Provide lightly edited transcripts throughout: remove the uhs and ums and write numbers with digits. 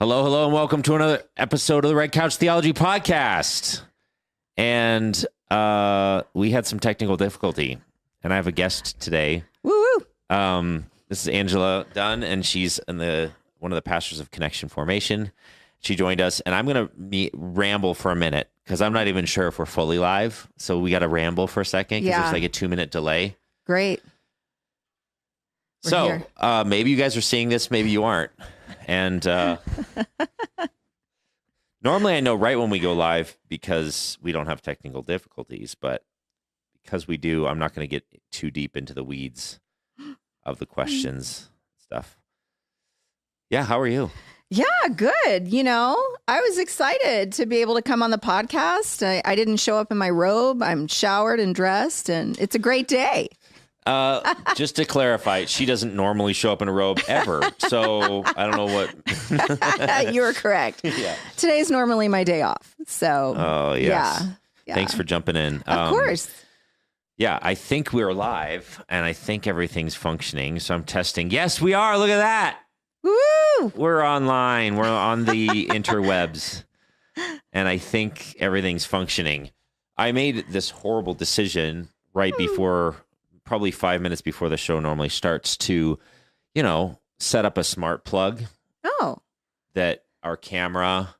Hello, hello, and welcome to another episode of the Red Couch Theology podcast. And we had some technical difficulty, and I have a guest today. Woo woo! This is Angela Dunn, and she's one of the pastors of Connection Formation. She joined us, and I'm going to ramble for a minute because I'm not even sure if we're fully live. So we got to ramble for a second because there's like a 2-minute delay. Great. So maybe you guys are seeing this, maybe you aren't. And normally I know right when we go live because we don't have technical difficulties, but because we do, I'm not going to get too deep into the weeds of the questions stuff. Yeah, how are you? Yeah, good. You know, I was excited to be able to come on the podcast. I didn't show up in my robe. I'm showered and dressed, and it's a great day. Just to clarify, she doesn't normally show up in a robe ever. So I don't know what. You were correct. Yeah. Today's normally my day off. So, oh, yes. Yeah. Thanks for jumping in. Of course. Yeah, I think we're live and I think everything's functioning. So I'm testing. Yes, we are. Look at that. Woo! We're online. We're on the interwebs. And I think everything's functioning. I made this horrible decision right before, probably 5 minutes before the show normally starts to, set up a smart plug. Oh. That our camera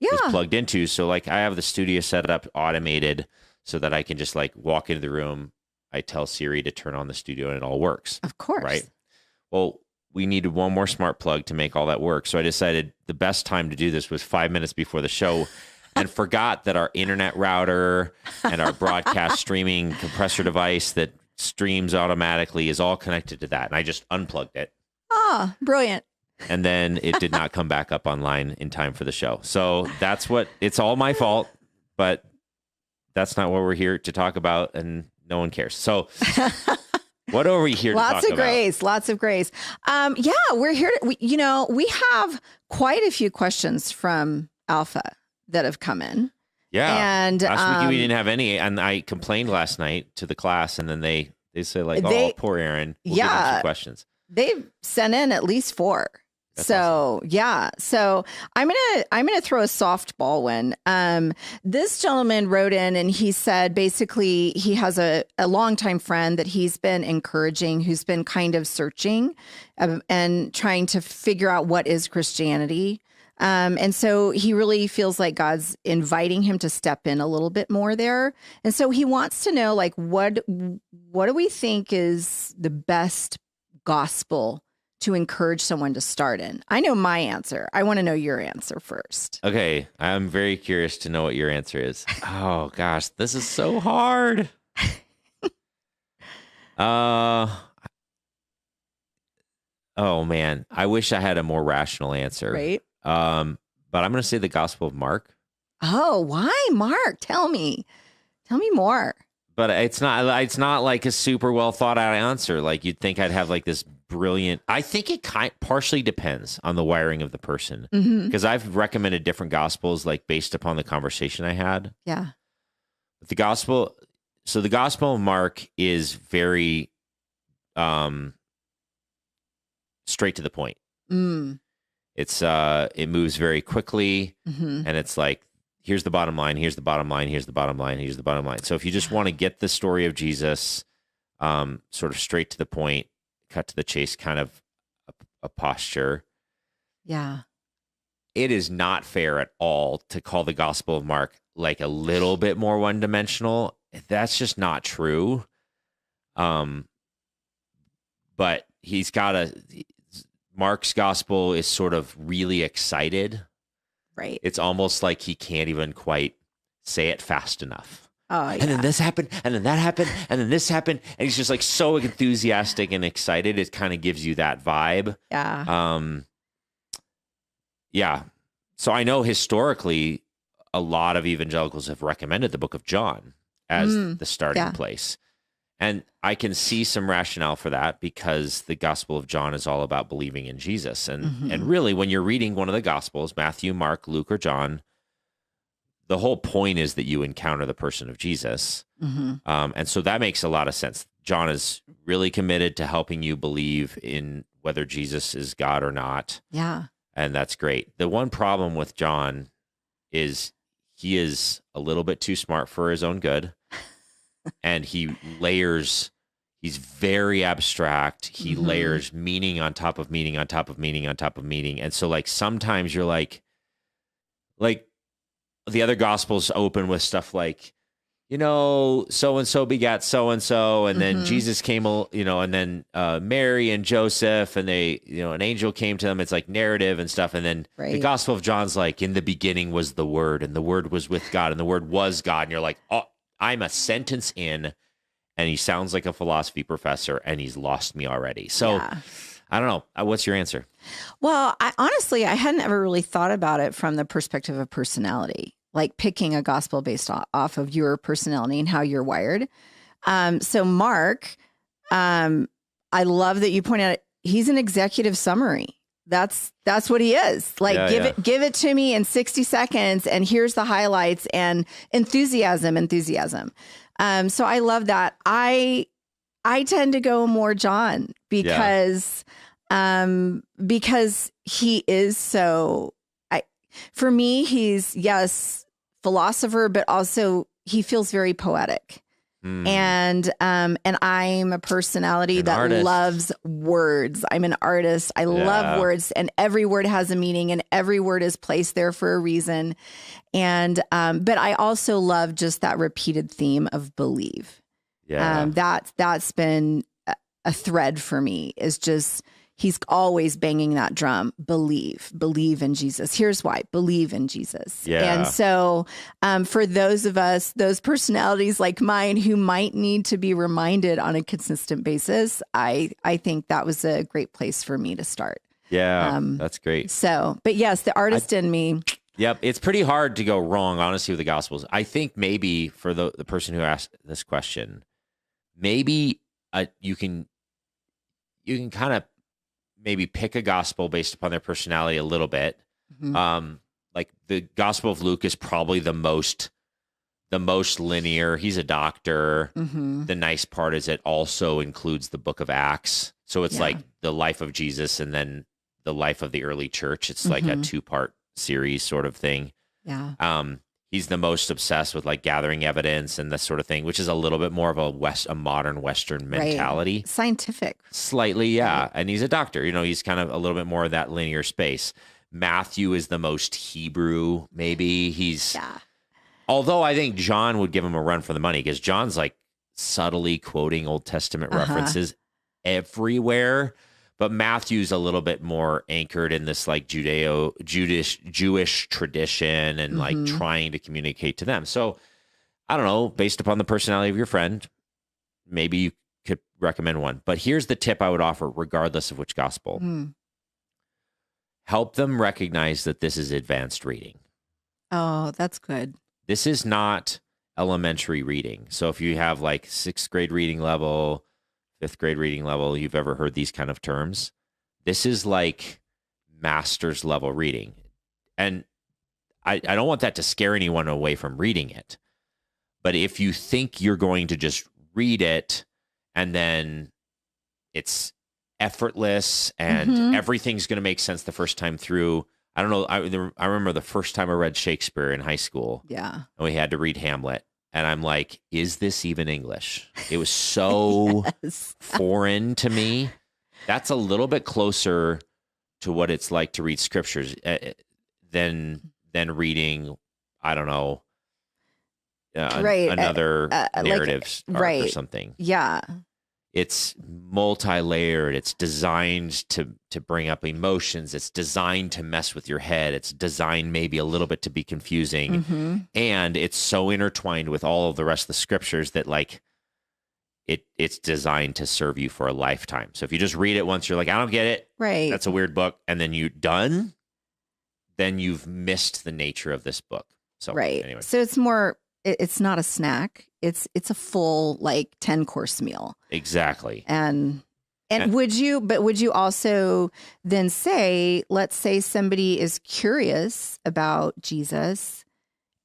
is plugged into. So like I have the studio set up automated so that I can just like walk into the room. I tell Siri to turn on the studio and it all works. Of course. Right. Well, we needed one more smart plug to make all that work. So I decided the best time to do this was 5 minutes before the show and forgot that our internet router and our broadcast streaming compressor device that streams automatically is all connected to that. And I just unplugged it. Ah, brilliant. And then it did not come back up online in time for the show. So it's all my fault, but that's not what we're here to talk about. And no one cares. So what are we here to talk about? Lots of grace. We're here. We have quite a few questions from Alpha that have come in. Yeah. And last week we didn't have any. And I complained last night to the class. And then they said like, oh, poor Aaron. We'll give him some questions. They've sent in at least 4. That's so awesome. Yeah. So I'm gonna throw a softball one. This gentleman wrote in and he said basically he has a longtime friend that he's been encouraging who's been kind of searching and trying to figure out what is Christianity. And so he really feels like God's inviting him to step in a little bit more there. And so he wants to know, like, what do we think is the best gospel to encourage someone to start in? I know my answer. I want to know your answer first. Okay. I'm very curious to know what your answer is. Oh gosh, this is so hard. Oh man, I wish I had a more rational answer. Right. But I'm going to say the Gospel of Mark. Oh, why Mark? Tell me more. But it's not like a super well thought out answer. Like you'd think I'd have like this brilliant. I think it partially depends on the wiring of the person because I've recommended different gospels like based upon the conversation I had. Yeah. But the Gospel of Mark is very straight to the point. It's it moves very quickly and it's like, here's the bottom line, here's the bottom line, here's the bottom line, here's the bottom line. So if you just want to get the story of Jesus sort of straight to the point, cut to the chase kind of a posture. Yeah. It is not fair at all to call the Gospel of Mark like a little bit more one-dimensional. That's just not true. But Mark's gospel is sort of really excited. Right. It's almost like he can't even quite say it fast enough. Oh, yeah. And then this happened, and then that happened, and then this happened. And he's just like so enthusiastic and excited. It kind of gives you that vibe. Yeah. Yeah. So I know historically a lot of evangelicals have recommended the book of John as the starting place. And I can see some rationale for that because the Gospel of John is all about believing in Jesus. And really, when you're reading one of the Gospels, Matthew, Mark, Luke, or John, the whole point is that you encounter the person of Jesus. And so that makes a lot of sense. John is really committed to helping you believe in whether Jesus is God or not. Yeah. And that's great. The one problem with John is he is a little bit too smart for his own good. And he layers, he's very abstract. He layers meaning on top of meaning on top of meaning on top of meaning. And so like sometimes you're like the other gospels open with stuff like, so-and-so begat so-and-so, and then Jesus came, and then Mary and Joseph, and they, an angel came to them. It's like narrative and stuff. And then the Gospel of John's like, in the beginning was the Word, and the Word was with God, and the Word was God. And you're like, oh, I'm a sentence in, and he sounds like a philosophy professor, and he's lost me already. So I don't know. What's your answer? Well, honestly, I hadn't ever really thought about it from the perspective of personality, like picking a gospel based off of your personality and how you're wired. So Mark, I love that you point out he's an executive summary. That's what he is. Like, give it to me in 60 seconds, and here's the highlights, and enthusiasm. So I love that. I tend to go more John because he is so. For me, he's philosopher, but also he feels very poetic. And I'm a personality that loves words. I'm an artist. I love words, and every word has a meaning, and every word is placed there for a reason. And but I also love just that repeated theme of believe. That's been a thread for me, is just he's always banging that drum. Believe in Jesus. Here's why. Believe in Jesus. Yeah. And so for those of us, those personalities like mine who might need to be reminded on a consistent basis, I think that was a great place for me to start. Yeah, that's great. So, but yes, the artist in me. Yep. It's pretty hard to go wrong, honestly, with the Gospels. I think maybe for the person who asked this question, maybe you can kind of maybe pick a gospel based upon their personality a little bit. Like the Gospel of Luke is probably the most linear. He's a doctor. The nice part is it also includes the book of Acts. So it's like the life of Jesus and then the life of the early church. It's like a 2-part series sort of thing. Yeah. He's the most obsessed with like gathering evidence and this sort of thing, which is a little bit more of a modern Western mentality. Right. Scientific. Slightly, yeah. Right. And he's a doctor. He's kind of a little bit more of that linear space. Matthew is the most Hebrew, maybe. Although I think John would give him a run for the money, because John's like subtly quoting Old Testament references everywhere. But Matthew's a little bit more anchored in this like Jewish tradition and like trying to communicate to them. So I don't know, based upon the personality of your friend, maybe you could recommend one. But here's the tip I would offer, regardless of which gospel. Help them recognize that this is advanced reading. Oh, that's good. This is not elementary reading. So if you have like 6th grade reading level, 5th grade reading level, you've ever heard these kind of terms, this is like master's level reading. And I don't want that to scare anyone away from reading it. But if you think you're going to just read it and then it's effortless and everything's going to make sense the first time through. I don't know. I remember the first time I read Shakespeare in high school. Yeah. And we had to read Hamlet. And I'm like, is this even English? It was so foreign to me. That's a little bit closer to what it's like to read scriptures than reading, I don't know, another narrative arc or something. Yeah. It's multi-layered. It's designed to bring up emotions. It's designed to mess with your head. It's designed maybe a little bit to be confusing. And it's so intertwined with all of the rest of the scriptures that like it's designed to serve you for a lifetime. So if you just read it once, you're like, I don't get it. Right. That's a weird book. And then you're done. Then you've missed the nature of this book. So anyway. So it's not a snack. It's a full like 10-course meal. Exactly. And would you also then say, let's say somebody is curious about Jesus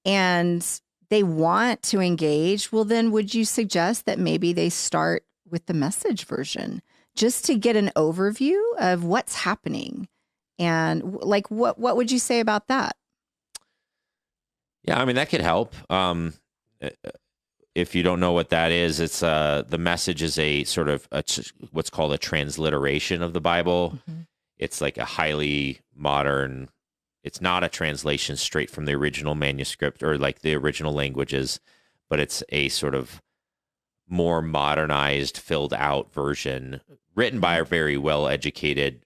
and they want to engage, well then would you suggest that maybe they start with the Message version just to get an overview of what's happening And like, what would you say about that? Yeah, I mean, that could help. If you don't know what that is, it's the message is a sort of what's called a transliteration of the Bible. Mm-hmm. It's like a highly modern, it's not a translation straight from the original manuscript or like the original languages, but it's a sort of more modernized, filled out version written by a very well-educated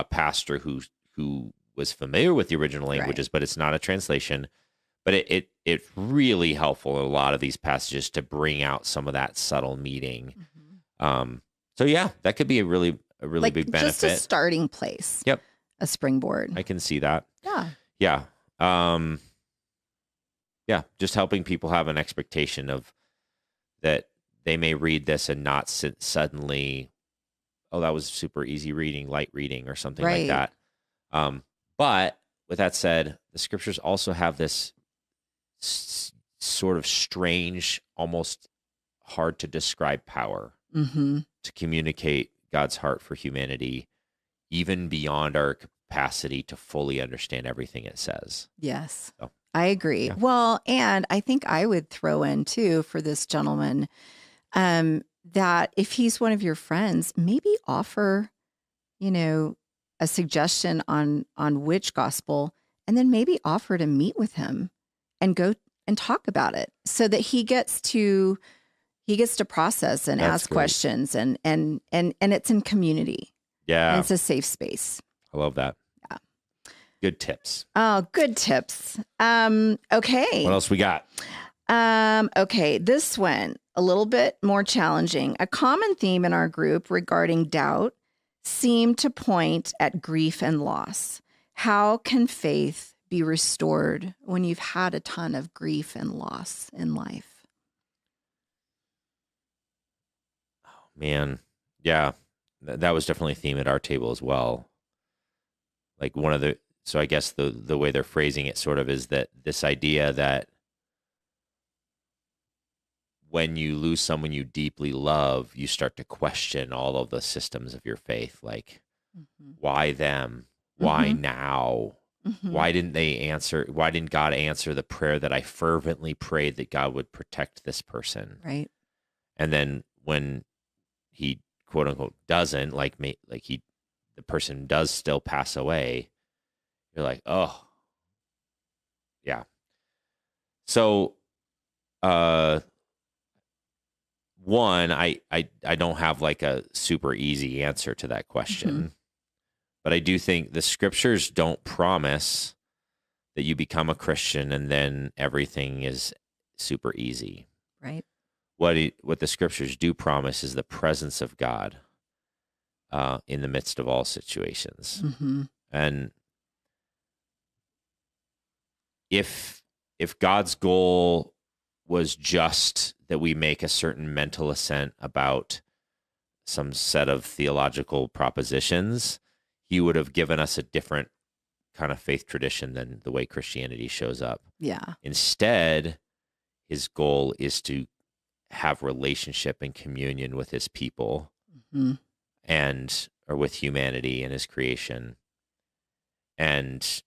pastor who was familiar with the original languages, right. But it's not a translation. But it's really helpful in a lot of these passages to bring out some of that subtle meaning. Mm-hmm. So yeah, that could be a really like big benefit. Just a starting place. Yep. A springboard. I can see that. Yeah. Yeah. Yeah. Just helping people have an expectation of that they may read this and not suddenly, oh, that was super easy reading, light reading or something right. like that. But with that said, the scriptures also have this sort of strange, almost hard to describe power mm-hmm. to communicate God's heart for humanity, even beyond our capacity to fully understand everything it says. Yes, so, I agree. Yeah. Well, and I think I would throw in too for this gentleman that if he's one of your friends, maybe offer, a suggestion on which gospel, and then maybe offer to meet with him and go and talk about it so that he gets to process and ask questions and it's in community. Yeah. And it's a safe space. I love that. Yeah. Good tips. Oh, good tips. Okay. What else we got? Okay. This one, a little bit more challenging. A common theme in our group regarding doubt seemed to point at grief and loss. How can faith be restored when you've had a ton of grief and loss in life? Oh, man. Yeah. That was definitely a theme at our table as well. Like so I guess the way they're phrasing it sort of is that this idea that when you lose someone you deeply love, you start to question all of the systems of your faith. Like, mm-hmm. why them? Why mm-hmm. now? Mm-hmm. Why didn't God answer the prayer that I fervently prayed that God would protect this person? Right. And then when he quote unquote doesn't, the person does still pass away, you're like, oh, yeah. So, one, I don't have like a super easy answer to that question. Mm-hmm. But I do think the scriptures don't promise that you become a Christian and then everything is super easy. Right. What the scriptures do promise is the presence of God in the midst of all situations. Mm-hmm. And if God's goal was just that we make a certain mental assent about some set of theological propositions, he would have given us a different kind of faith tradition than the way Christianity shows up. Yeah. Instead, his goal is to have relationship and communion with his people mm-hmm. or with humanity and his creation, and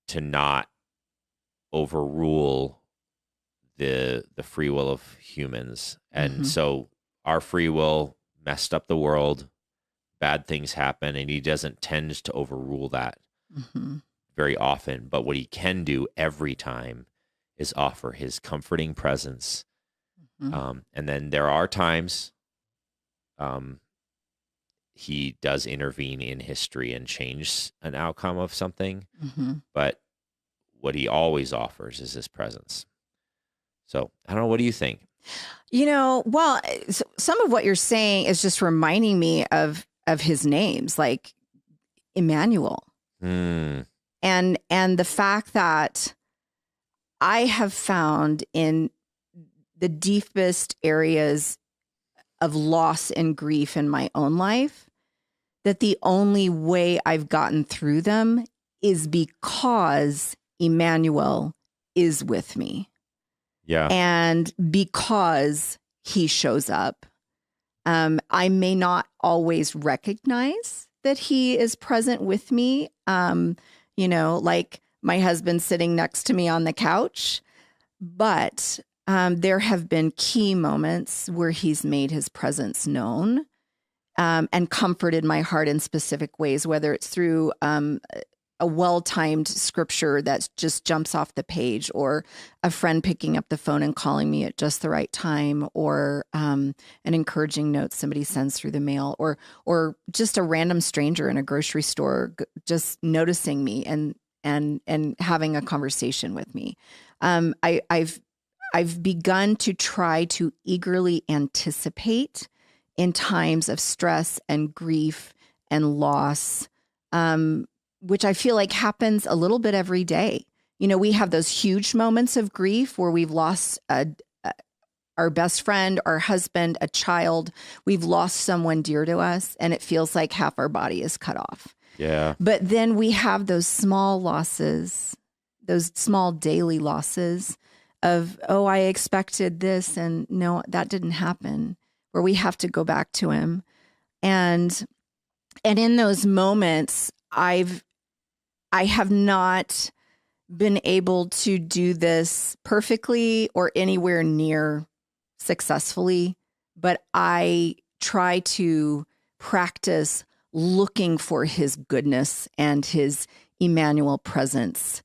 to not overrule the free will of humans. And mm-hmm. so our free will messed up the world. Bad things happen, and he doesn't tend to overrule that mm-hmm. very often. But what he can do every time is offer his comforting presence. Mm-hmm. And then there are times he does intervene in history and change an outcome of something. Mm-hmm. But what he always offers is his presence. So I don't know. What do you think? Well, some of what you're saying is just reminding me of his names, like Emmanuel. Mm. And the fact that I have found in the deepest areas of loss and grief in my own life, that the only way I've gotten through them is because Emmanuel is with me. Yeah. And because he shows up. I may not always recognize that he is present with me. Like my husband sitting next to me on the couch, but there have been key moments where he's made his presence known and comforted my heart in specific ways, whether it's through a well-timed scripture that just jumps off the page, or a friend picking up the phone and calling me at just the right time, or an encouraging note somebody sends through the mail, or just a random stranger in a grocery store just noticing me and having a conversation with me. I've begun to try to eagerly anticipate in times of stress and grief and loss, which I feel like happens a little bit every day. We have those huge moments of grief where we've lost our best friend, our husband, a child. We've lost someone dear to us, and it feels like half our body is cut off. Yeah. But then we have those small losses, those small daily losses of, oh, I expected this, and no, that didn't happen, where we have to go back to him. And in those moments, I have not been able to do this perfectly or anywhere near successfully, but I try to practice looking for his goodness and his Emmanuel presence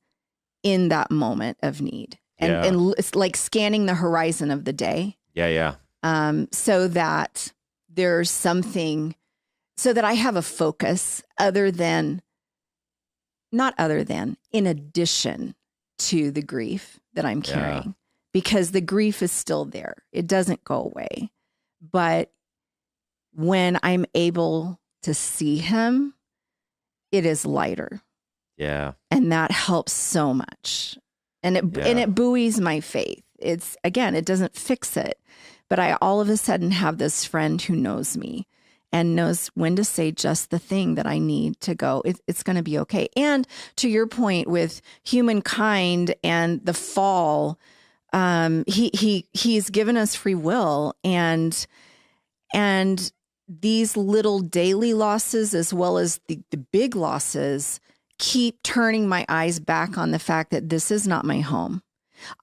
in that moment of need. And it's like scanning the horizon of the day. Yeah. So that there's something, so that I have a focus in addition to the grief that I'm carrying, because the grief is still there. It doesn't go away. But when I'm able to see him, it is lighter. Yeah. And that helps so much. And it buoys my faith. It's, again, it doesn't fix it, but I all of a sudden have this friend who knows me and knows when to say just the thing that I need to go. It's going to be okay. And to your point with humankind and the fall, he's given us free will, and these little daily losses, as well as the big losses, keep turning my eyes back on the fact that this is not my home.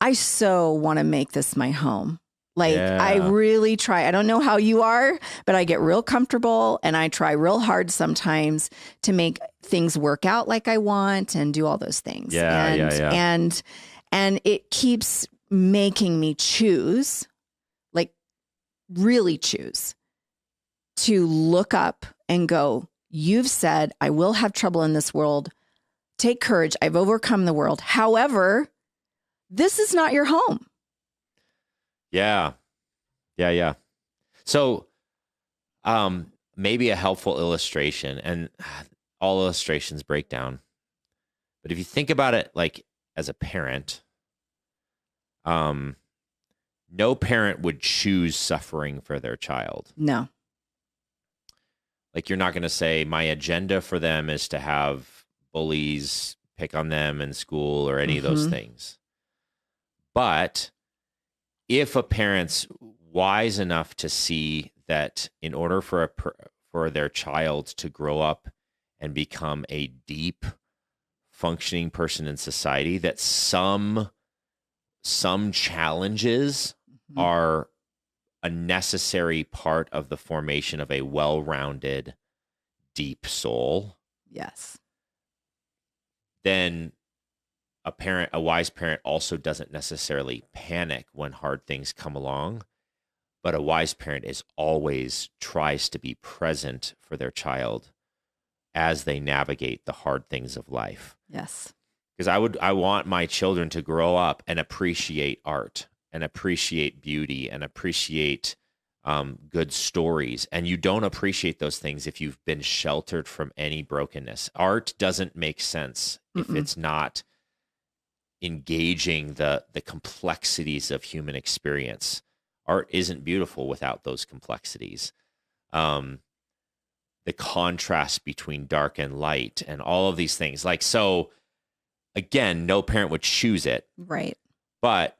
I so want to make this my home. I really try. I don't know how you are, but I get real comfortable and I try real hard sometimes to make things work out like I want and do all those things. And it keeps making me choose, really choose to look up and go, you've said I will have trouble in this world. Take courage. I've overcome the world. However, this is not your home. Yeah. So, maybe a helpful illustration, and all illustrations break down, but if you think about it, as a parent, no parent would choose suffering for their child. No. You're not going to say my agenda for them is to have bullies pick on them in school or any of those things. But if a parent's wise enough to see that in order for their child to grow up and become a deep functioning person in society, that some challenges are a necessary part of the formation of a well-rounded, deep soul. Yes. Then a wise parent also doesn't necessarily panic when hard things come along, but a wise parent always tries to be present for their child as they navigate the hard things of life. Yes. Because I want my children to grow up and appreciate art and appreciate beauty and appreciate good stories. And you don't appreciate those things if you've been sheltered from any brokenness. Art doesn't make sense if it's not engaging the complexities of human experience. Art isn't beautiful without those complexities. The contrast between dark and light and all of these things. So again, no parent would choose it. Right. But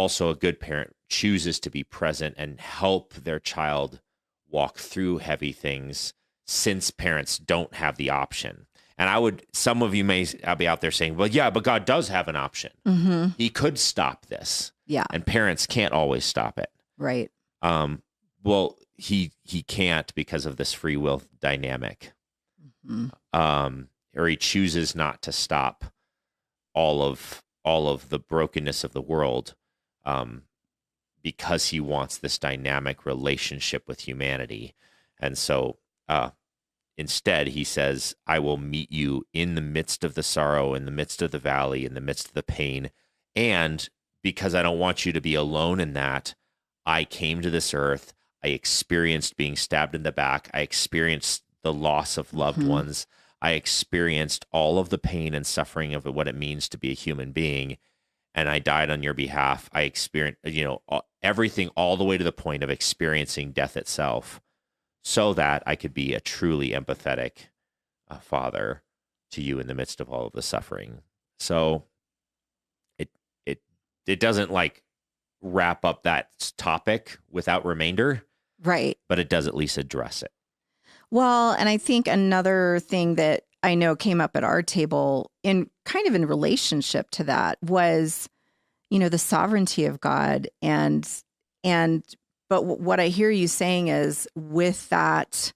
also a good parent chooses to be present and help their child walk through heavy things since parents don't have the option. And some of you may be out there saying, well, yeah, but God does have an option. Mm-hmm. He could stop this. Yeah. And parents can't always stop it. Right. Well, he can't because of this free will dynamic. Mm-hmm. Or he chooses not to stop all of the brokenness of the world, because he wants this dynamic relationship with humanity. And so, instead, he says, I will meet you in the midst of the sorrow, in the midst of the valley, in the midst of the pain. And because I don't want you to be alone in that, I came to this earth. I experienced being stabbed in the back. I experienced the loss of loved ones. I experienced all of the pain and suffering of what it means to be a human being. And I died on your behalf. I experienced, everything all the way to the point of experiencing death itself, so that I could be a truly empathetic father to you in the midst of all of the suffering. So it doesn't like wrap up that topic without remainder, right? But it does at least address it. Well, and I think another thing that I know came up at our table in kind of in relationship to that was, the sovereignty of God but what I hear you saying is with that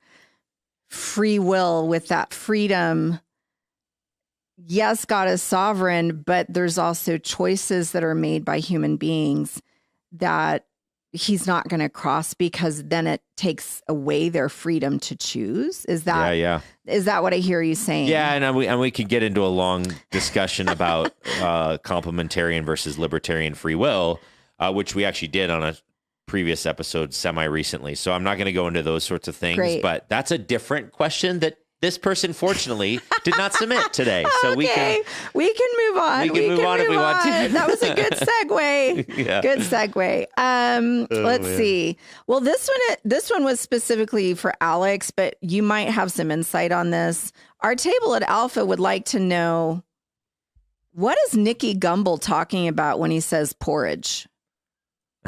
free will, with that freedom, yes, God is sovereign, but there's also choices that are made by human beings that he's not going to cross, because then it takes away their freedom to choose. Is that Is that what I hear you saying? Yeah, and we could get into a long discussion about complementarian versus libertarian free will, which we actually did on a previous episode semi-recently. So I'm not going to go into those sorts of things. Great. But that's a different question that this person, fortunately, did not submit today. So we can move on. We can move on if we want to. That was a good segue. Yeah. Good segue. Let's see. Well, this one was specifically for Alex, but you might have some insight on this. Our table at Alpha would like to know, what is Nicky Gumbel talking about when he says porridge?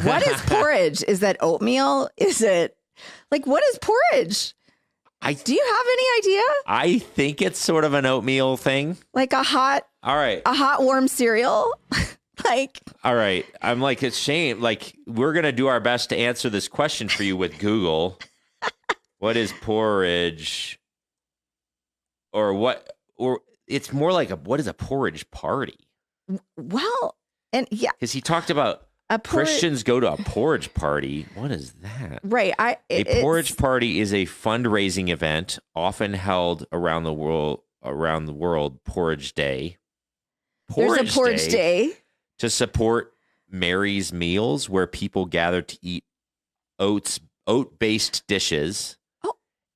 What is porridge? Is that oatmeal? Is it what is porridge? Do you have any idea? I think it's sort of an oatmeal thing. Like a hot, warm cereal? All right. I'm like, it's shame. We're going to do our best to answer this question for you with Google. What is porridge? Or it's more like what is a porridge party? Well, and yeah. Because he talked about Christians go to a porridge party. What is that? Right. A porridge party is a fundraising event often held around the world. Porridge Day. There's a porridge day to support Mary's Meals, where people gather to eat oat-based dishes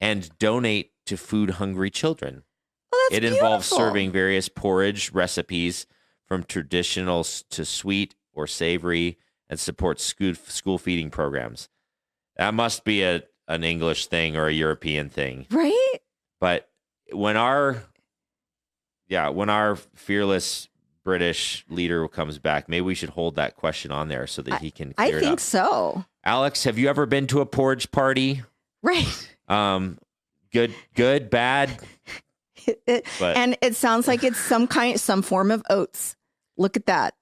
and donate to food-hungry children. Well, that's involves beautiful. Serving various porridge recipes from traditional to sweet or savory, and supports school feeding programs. That must be an English thing or a European thing. Right? But when our fearless British leader comes back, maybe we should hold that question on there so that he can clear it up. I think so. Alex, have you ever been to a porridge party? Right. Good, bad? And it sounds like it's some form of oats. Look at that.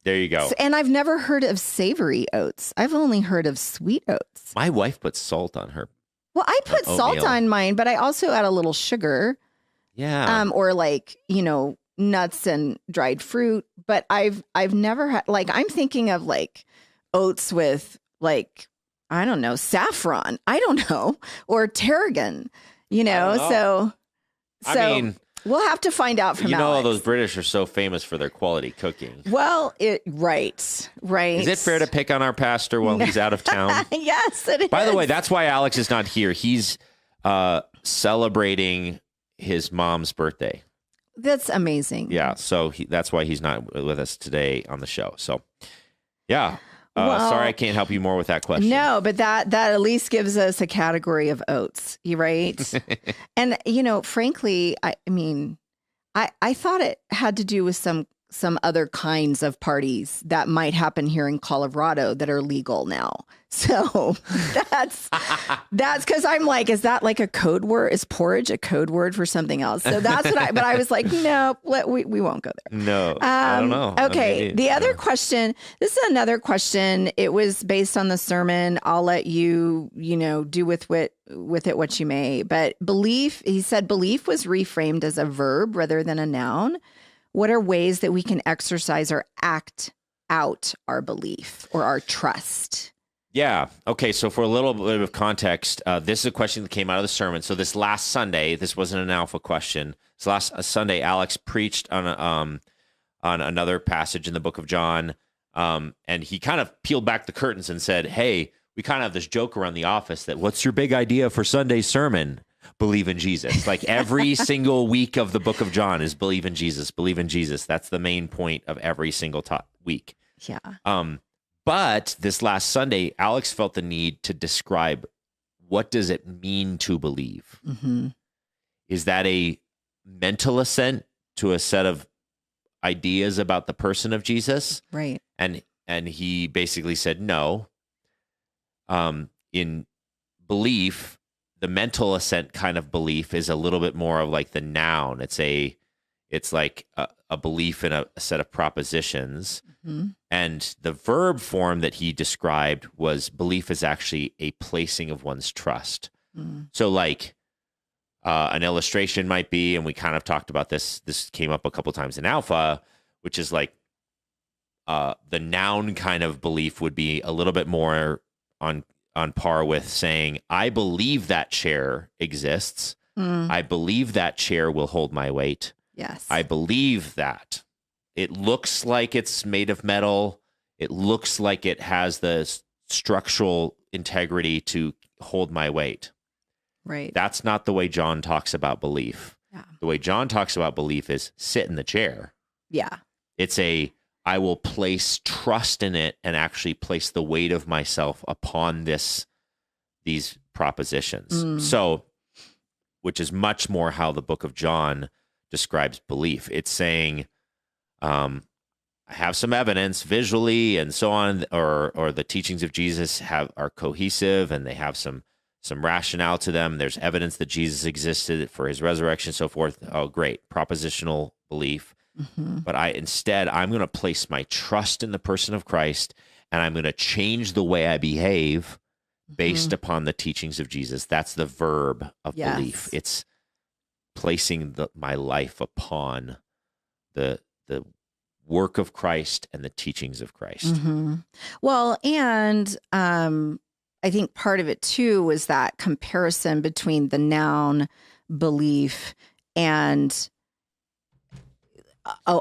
There you go. And I've never heard of savory oats. I've only heard of sweet oats. My wife puts salt on her. Well, I put salt on mine, but I also add a little sugar. Yeah. Or nuts and dried fruit. But I've never had, I'm thinking of oats with I don't know, saffron. I don't know. Or tarragon, So I mean, we'll have to find out from Alex. All those British are so famous for their quality cooking. Well, right. Is it fair to pick on our pastor while he's out of town? Yes, it is. By the way, that's why Alex is not here. He's celebrating his mom's birthday. That's amazing. Yeah, so that's why he's not with us today on the show. So, yeah. Sorry, I can't help you more with that question. No, but that at least gives us a category of oats, right? And frankly, I thought it had to do with some some other kinds of parties that might happen here in Colorado that are legal now. So that's because I'm like, is that like a code word? Is porridge a code word for something else? So that's but I was like, no, we won't go there. No, I don't know. Okay. The other question, this is another question. It was based on the sermon. I'll let you, do with it what you may. But he said belief was reframed as a verb rather than a noun. What are ways that we can exercise or act out our belief or our trust? Yeah. Okay. So for a little bit of context, this is a question that came out of the sermon. So this last Sunday, this wasn't an alpha question. This last Sunday, Alex preached on another passage in the book of John, and he kind of peeled back the curtains and said, "Hey, we kind of have this joke around the office that what's your big idea for Sunday's sermon? Believe in Jesus." Like every single week of the book of John is believe in Jesus, believe in Jesus. That's the main point of every single week. Yeah. But this last Sunday, Alex felt the need to describe what does it mean to believe? Mm-hmm. Is that a mental assent to a set of ideas about the person of Jesus? Right. And he basically said no. In belief, the mental assent kind of belief is a little bit more of like the noun. It's like a belief in a set of propositions. Mm-hmm. And the verb form that he described was belief is actually a placing of one's trust. Mm. So like an illustration might be, and we kind of talked about this came up a couple times in Alpha, which is like the noun kind of belief would be a little bit more on par with saying, I believe that chair exists. Mm. I believe that chair will hold my weight. Yes. I believe that. It looks like it's made of metal. It looks like it has the structural integrity to hold my weight. Right. That's not the way John talks about belief. Yeah. The way John talks about belief is sit in the chair. Yeah. It's I will place trust in it and actually place the weight of myself upon these propositions. Mm. So, which is much more how the book of John describes belief. It's saying, I have some evidence visually and so on, or the teachings of Jesus are cohesive and they have some rationale to them. There's evidence that Jesus existed for his resurrection, so forth. Oh, great. Propositional belief. Mm-hmm. But I'm going to place my trust in the person of Christ, and I'm going to change the way I behave based upon the teachings of Jesus. That's the verb of belief. It's placing my life upon the work of Christ and the teachings of Christ. Mm-hmm. Well, and I think part of it too was that comparison between the noun belief and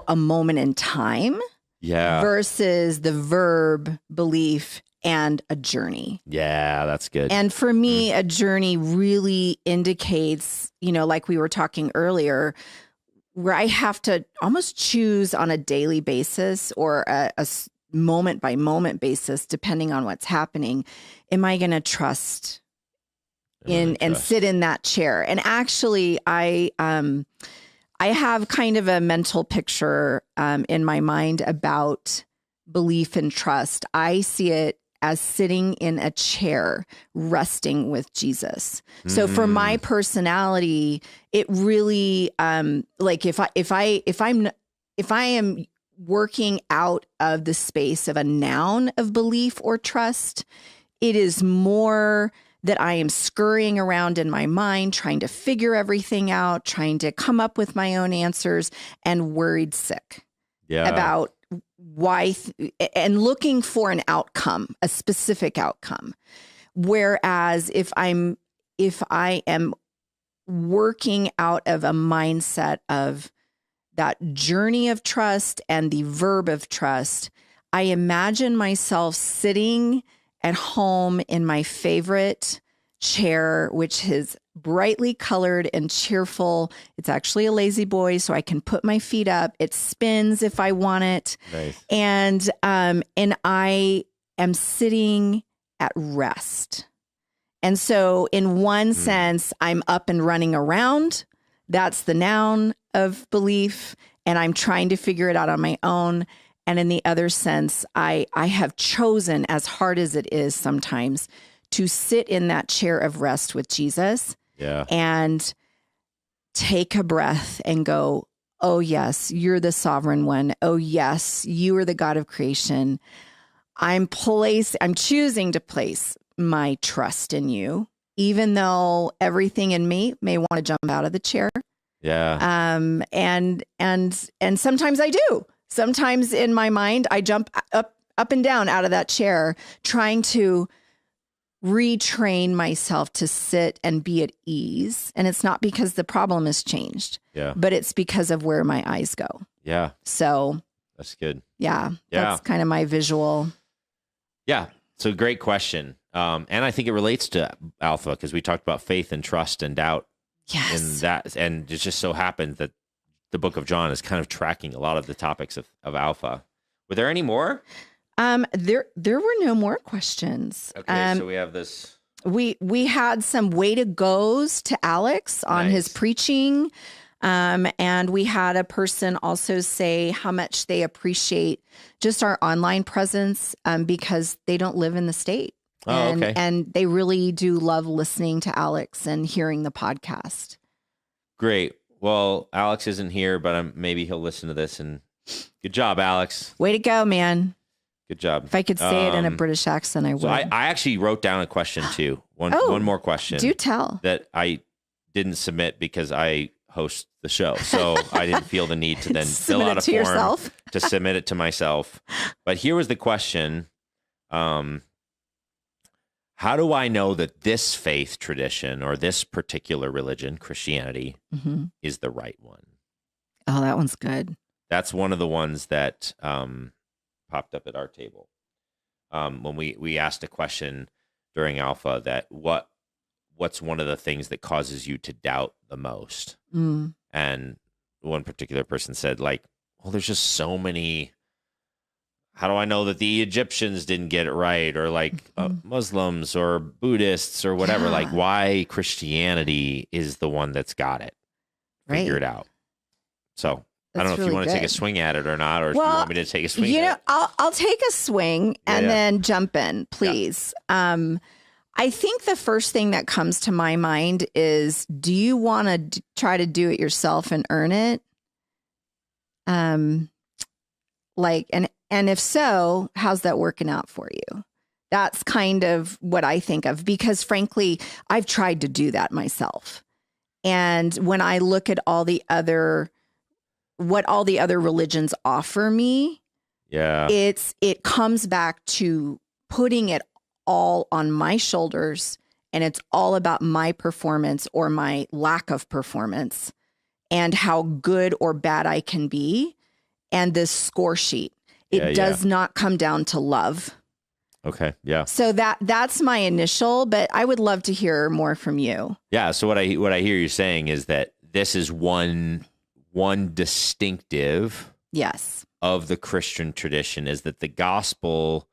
a moment in time, versus the verb belief and a journey. Yeah, that's good. And for me, a journey really indicates, like we were talking earlier, where I have to almost choose on a daily basis or a moment by moment basis, depending on what's happening. Am I going to trust and sit in that chair? And actually, I have kind of a mental picture in my mind about belief and trust. I see it as sitting in a chair, resting with Jesus. So for my personality, it really like if I am working out of the space of a noun of belief or trust, it is more that I am scurrying around in my mind, trying to figure everything out, trying to come up with my own answers, and worried sick about why and looking for an outcome, a specific outcome. Whereas if I am working out of a mindset of that journey of trust and the verb of trust, I imagine myself sitting at home in my favorite chair, which is brightly colored and cheerful. It's actually a lazy boy, so I can put my feet up. It spins if I want it. Nice. And I am sitting at rest. And so in one sense, I'm up and running around. That's the noun of belief. and I'm trying to figure it out on my own. And in the other sense, I have chosen, as hard as it is sometimes, to sit in that chair of rest with Jesus and take a breath and go, oh, yes, you're the sovereign one. Oh, yes, you are the God of creation. I'm choosing to place my trust in you, even though everything in me may want to jump out of the chair. Yeah. And sometimes I do. Sometimes in my mind, I jump up and down out of that chair, trying to retrain myself to sit and be at ease. And it's not because the problem has changed, but it's because of where my eyes go. Yeah. So that's good. Yeah. That's kind of my visual. Yeah. So great question. And I think it relates to Alpha because we talked about faith and trust and doubt. Yes. And it just so happened that the book of John is kind of tracking a lot of the topics of Alpha. Were there any more? There were no more questions. Okay, so we have this. We had some way to goes to Alex on his preaching. And we had a person also say how much they appreciate just our online presence because they don't live in the state. And they really do love listening to Alex and hearing the podcast. Great. Well, Alex isn't here, but maybe he'll listen to this. And good job, Alex. Way to go, man. Good job. If I could say it in a British accent, I would. So I actually wrote down a question too. One more question. Do tell. That I didn't submit because I host the show. So I didn't feel the need to then fill out a form yourself. to submit it to myself. But here was the question. How do I know that this faith tradition or this particular religion, Christianity, is the right one? Oh, that one's good. That's one of the ones that popped up at our table when we asked a question during Alpha that what's one of the things that causes you to doubt the most? And one particular person said, like, well, there's just so many. How do I know that the Egyptians didn't get it right? Or like Muslims or Buddhists or whatever, like why Christianity is the one that's got it figured out. So I don't know if you want to take a swing at it or not, or if you want me to take a swing at it. I'll take a swing and then jump in, please. Yeah. I think the first thing that comes to my mind is, do you want to try to do it yourself and earn it? And if so, how's that working out for you? That's kind of what I think of, because frankly, I've tried to do that myself. And when I look at what all the other religions offer me, it comes back to putting it all on my shoulders, and it's all about my performance or my lack of performance and how good or bad I can be. And this score sheet. It does not come down to love. Okay. Yeah. So that's my initial, but I would love to hear more from you. Yeah. So what I hear you saying is that this is one distinctive of the Christian tradition is that the gospel,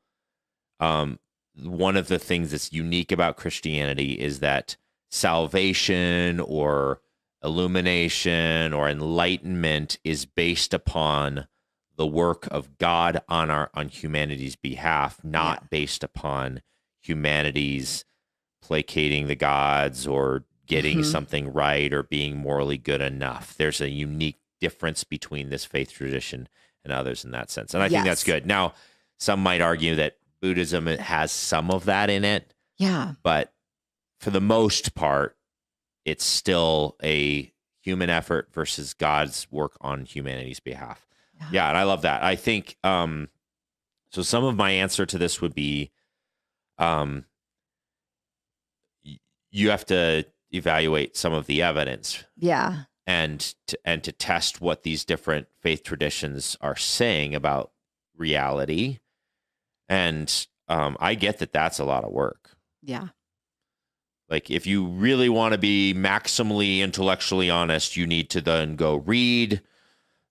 one of the things that's unique about Christianity is that salvation or illumination or enlightenment is based upon the work of God on humanity's behalf, not based upon humanity's placating the gods or getting something right or being morally good enough. There's a unique difference between this faith tradition and others in that sense. And I think that's good. Now, some might argue that Buddhism has some of that in it. Yeah. But for the most part, it's still a human effort versus God's work on humanity's behalf. Yeah, and I love that. I think so some of my answer to this would be you have to evaluate some of the evidence. Yeah. And to test what these different faith traditions are saying about reality. And I get that that's a lot of work. Yeah. Like if you really want to be maximally intellectually honest, you need to then go read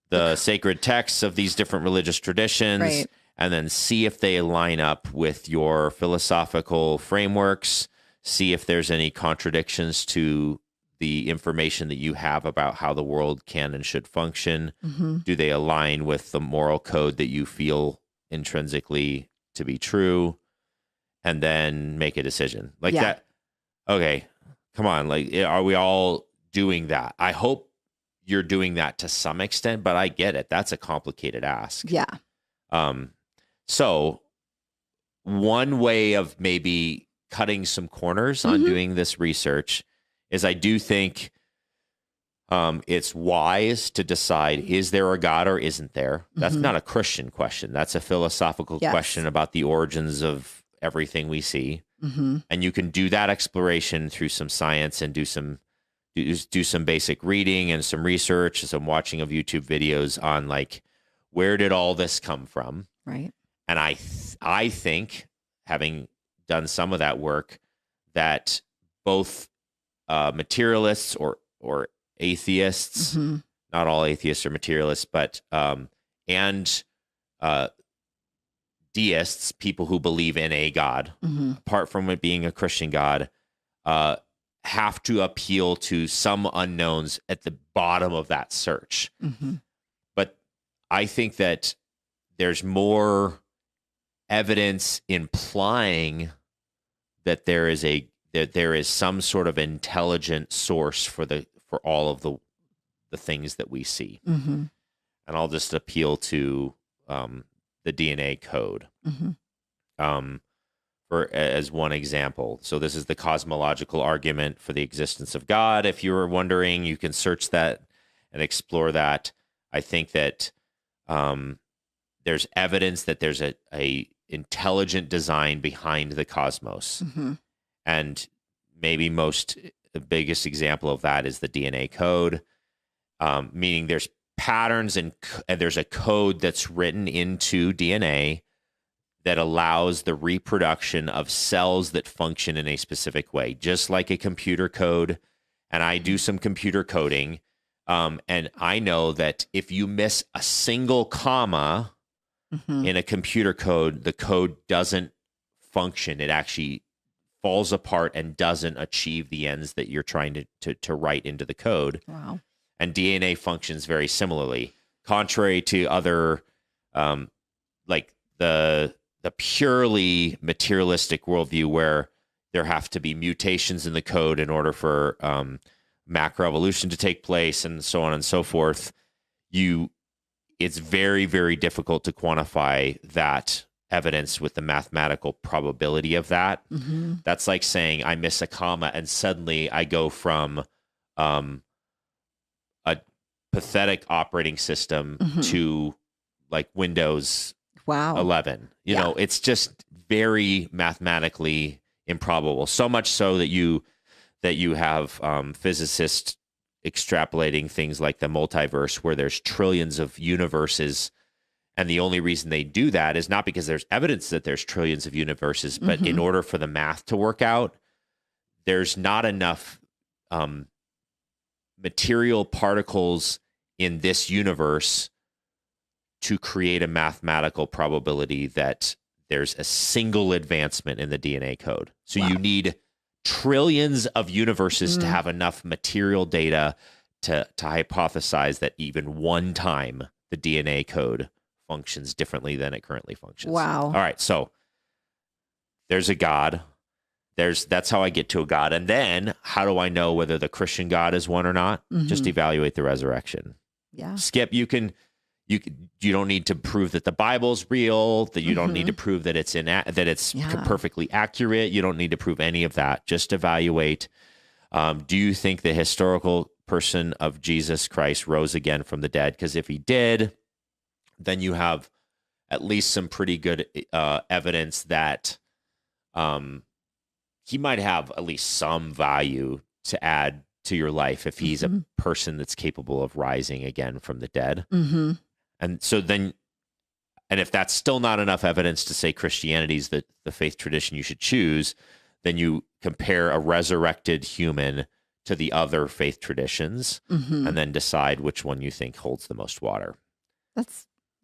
the sacred texts of these different religious traditions and then see if they line up with your philosophical frameworks, see if there's any contradictions to the information that you have about how the world can and should function? Do they align with the moral code that you feel intrinsically to be true? And then make a decision like that. Okay, come on. Like, are we all doing that? I hope you're doing that to some extent, but I get it. That's a complicated ask. Yeah. So one way of maybe cutting some corners on doing this research is I do think it's wise to decide, is there a God or isn't there? That's not a Christian question. That's a philosophical question about the origins of everything we see. And you can do that exploration through some science and do some basic reading and some research and some watching of YouTube videos on, like, where did all this come from? Right. And I think, having done some of that work, that both materialists or atheists, not all atheists are materialists, but and deists, people who believe in a God, apart from it being a Christian God, have to appeal to some unknowns at the bottom of that search. But I think that there's more evidence implying that there is some sort of intelligent source for all of the things that we see. And I'll just appeal to the DNA code as one example. So this is the cosmological argument for the existence of God. If you were wondering, you can search that and explore that. I think that there's evidence that there's a intelligent design behind the cosmos. And maybe the biggest example of that is the DNA code, meaning there's patterns and there's a code that's written into DNA that allows the reproduction of cells that function in a specific way, just like a computer code. And I do some computer coding, and I know that if you miss a single comma in a computer code, the code doesn't function. It actually falls apart and doesn't achieve the ends that you're trying to write into the code. Wow. And DNA functions very similarly, contrary to other, like the purely materialistic worldview, where there have to be mutations in the code in order for macroevolution to take place, and so on and so forth. It's very, very difficult to quantify that evidence with the mathematical probability of that. That's like saying I miss a comma and suddenly I go from a pathetic operating system to like Windows 11. You know, it's just very mathematically improbable. So much so that you have physicists extrapolating things like the multiverse, where there's trillions of universes. And the only reason they do that is not because there's evidence that there's trillions of universes, but in order for the math to work out, there's not enough material particles in this universe to create a mathematical probability that there's a single advancement in the DNA code. So you need trillions of universes to have enough material data to hypothesize that even one time the DNA code functions differently than it currently functions. Wow. All right, so there's a God. That's how I get to a God. And then how do I know whether the Christian God is one or not? Just evaluate the resurrection. Yeah. Skip, you don't need to prove that the Bible's real, that you don't need to prove that it's perfectly accurate. You don't need to prove any of that. Just evaluate. Do you think the historical person of Jesus Christ rose again from the dead? Because if he did, then you have at least some pretty good evidence that he might have at least some value to add to your life if he's a person that's capable of rising again from the dead. And so then, and if that's still not enough evidence to say Christianity is the faith tradition you should choose, then you compare a resurrected human to the other faith traditions and then decide which one you think holds the most water.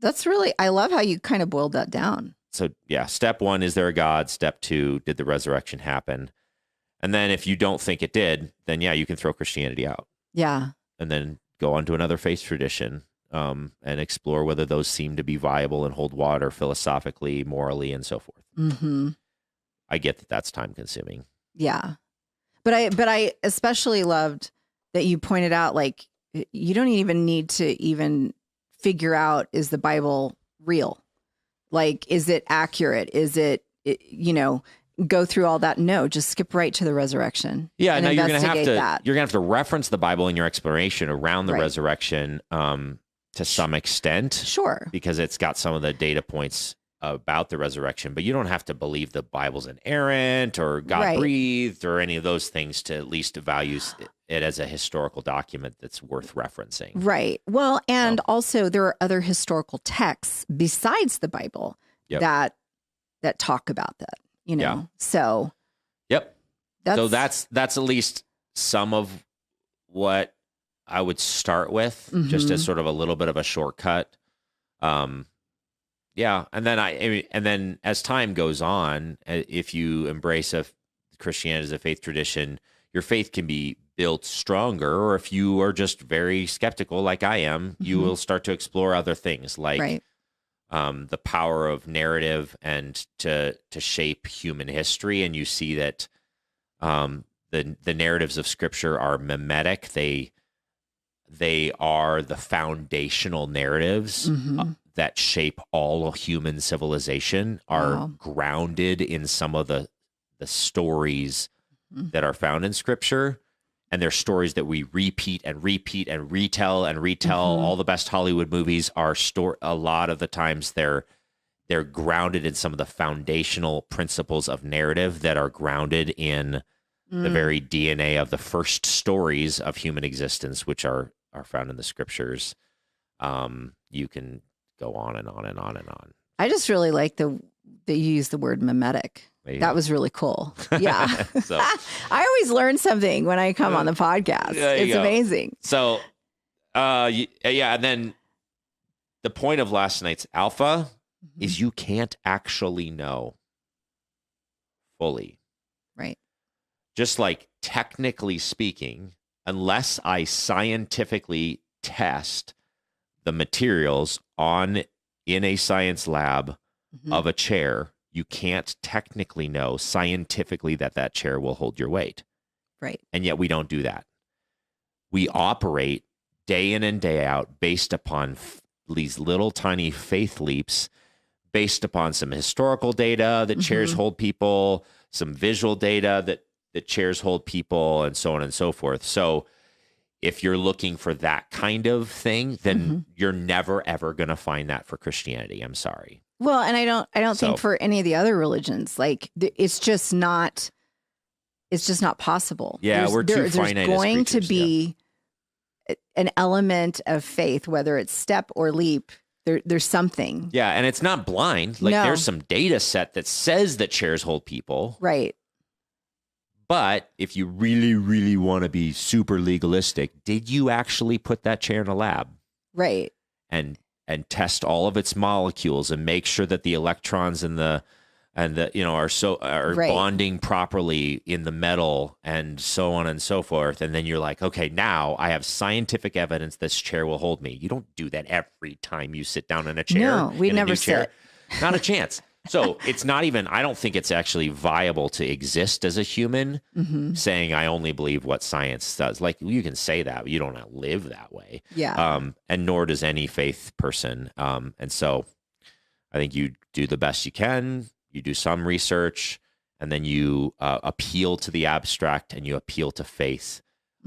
That's really, I love how you kind of boiled that down. So yeah, step one, is there a God? Step two, did the resurrection happen? And then if you don't think it did, then yeah, you can throw Christianity out. Yeah. And then go on to another faith tradition, and explore whether those seem to be viable and hold water philosophically, morally, and so forth. Mm-hmm. I get that that's time consuming. Yeah. But I especially loved that you pointed out, like, you don't even need to even figure out, is the Bible real? Like, is it accurate? Is it, go through all that? No, just skip right to the resurrection. Yeah, now you're gonna have to reference the Bible in your exploration around the resurrection to some extent. Sure. Because it's got some of the data points about the resurrection, but you don't have to believe the Bible's inerrant or God breathed or any of those things to at least value it as a historical document that's worth referencing. Right. Well, and also there are other historical texts besides the Bible that talk about that, So that's at least some of what I would start with, just as sort of a little bit of a shortcut. Yeah, and then as time goes on, if you embrace Christianity as a faith tradition, your faith can be built stronger. Or if you are just very skeptical, like I am, you will start to explore other things, like the power of narrative and to shape human history. And you see that the narratives of Scripture are mimetic. They are the foundational narratives that shape all human civilization, are grounded in some of the stories that are found in Scripture. And they're stories that we repeat and repeat and retell and retell. All the best Hollywood movies are a lot of the times they're grounded in some of the foundational principles of narrative that are grounded in the very DNA of the first stories of human existence, which are found in the Scriptures. You can go on and on and on and on. I just really like that you use the word mimetic. That was really cool. Yeah. So, I always learn something when I come on the podcast. It's amazing. So, and then the point of last night's alpha is you can't actually know fully. Right. Just like technically speaking, unless I scientifically test the materials in a science lab of a chair, you can't technically know scientifically that chair will hold your weight. Right. And yet we don't do that. We operate day in and day out based upon these little tiny faith leaps, based upon some historical data that chairs hold people, some visual data that chairs hold people, and so on and so forth. So if you're looking for that kind of thing, then you're never, ever going to find that for Christianity. I'm sorry. Well, and I don't think for any of the other religions, like it's just not possible. Yeah, we're too finite. There's going to be an element of faith, whether it's step or leap. There's something. Yeah, and it's not blind. Like there's some data set that says that chairs hold people. Right. But if you really, really want to be super legalistic, did you actually put that chair in a lab? Right. And test all of its molecules and make sure that the electrons and the are bonding properly in the metal and so on and so forth. And then you're like, okay, now I have scientific evidence this chair will hold me. You don't do that every time you sit down in a chair. No, we never sit. Not a chance. So it's not even, I don't think it's actually viable to exist as a human saying, I only believe what science says. Like you can say that, but you don't live that way. Yeah. And nor does any faith person. And so I think you do the best you can. You do some research, and then you appeal to the abstract and you appeal to faith.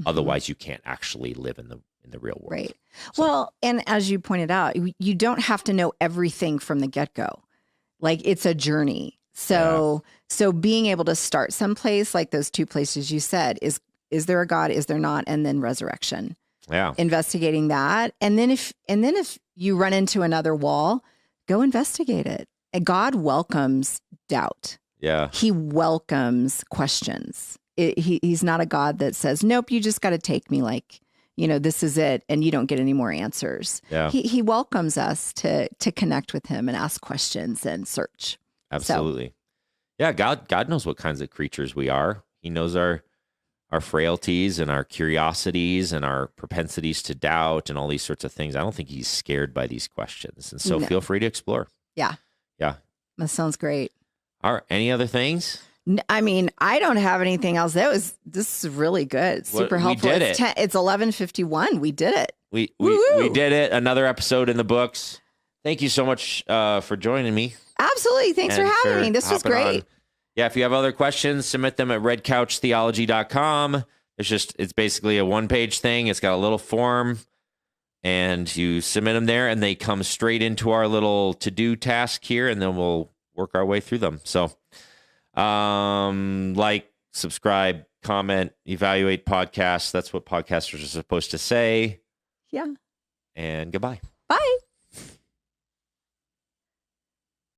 Otherwise, you can't actually live in the real world. Right. So. Well, and as you pointed out, you don't have to know everything from the get-go. Like it's a journey. So being able to start someplace like those two places you said is there a God? Is there not? And then resurrection. Yeah. Investigating that. And then if you run into another wall, go investigate it. And God welcomes doubt. Yeah. He welcomes questions. He's not a God that says, nope, you just got to take me like, this is it. And you don't get any more answers. Yeah. He welcomes us to connect with him and ask questions and search. Absolutely. So. Yeah. God knows what kinds of creatures we are. He knows our frailties and our curiosities and our propensities to doubt and all these sorts of things. I don't think he's scared by these questions. And so feel free to explore. Yeah. Yeah. That sounds great. All right. Any other things? I mean, I don't have anything else. This is really good. Super helpful. We did it. It's 11:51. We did it. We did it. Another episode in the books. Thank you so much for joining me. Absolutely. Thanks for having me. This was great. On. Yeah. If you have other questions, submit them at redcouchtheology.com. It's basically a one-page thing. It's got a little form and you submit them there and they come straight into our little to-do task here and then we'll work our way through them. So, like, subscribe, comment, evaluate podcasts. That's what podcasters are supposed to say. Yeah. And goodbye. Bye.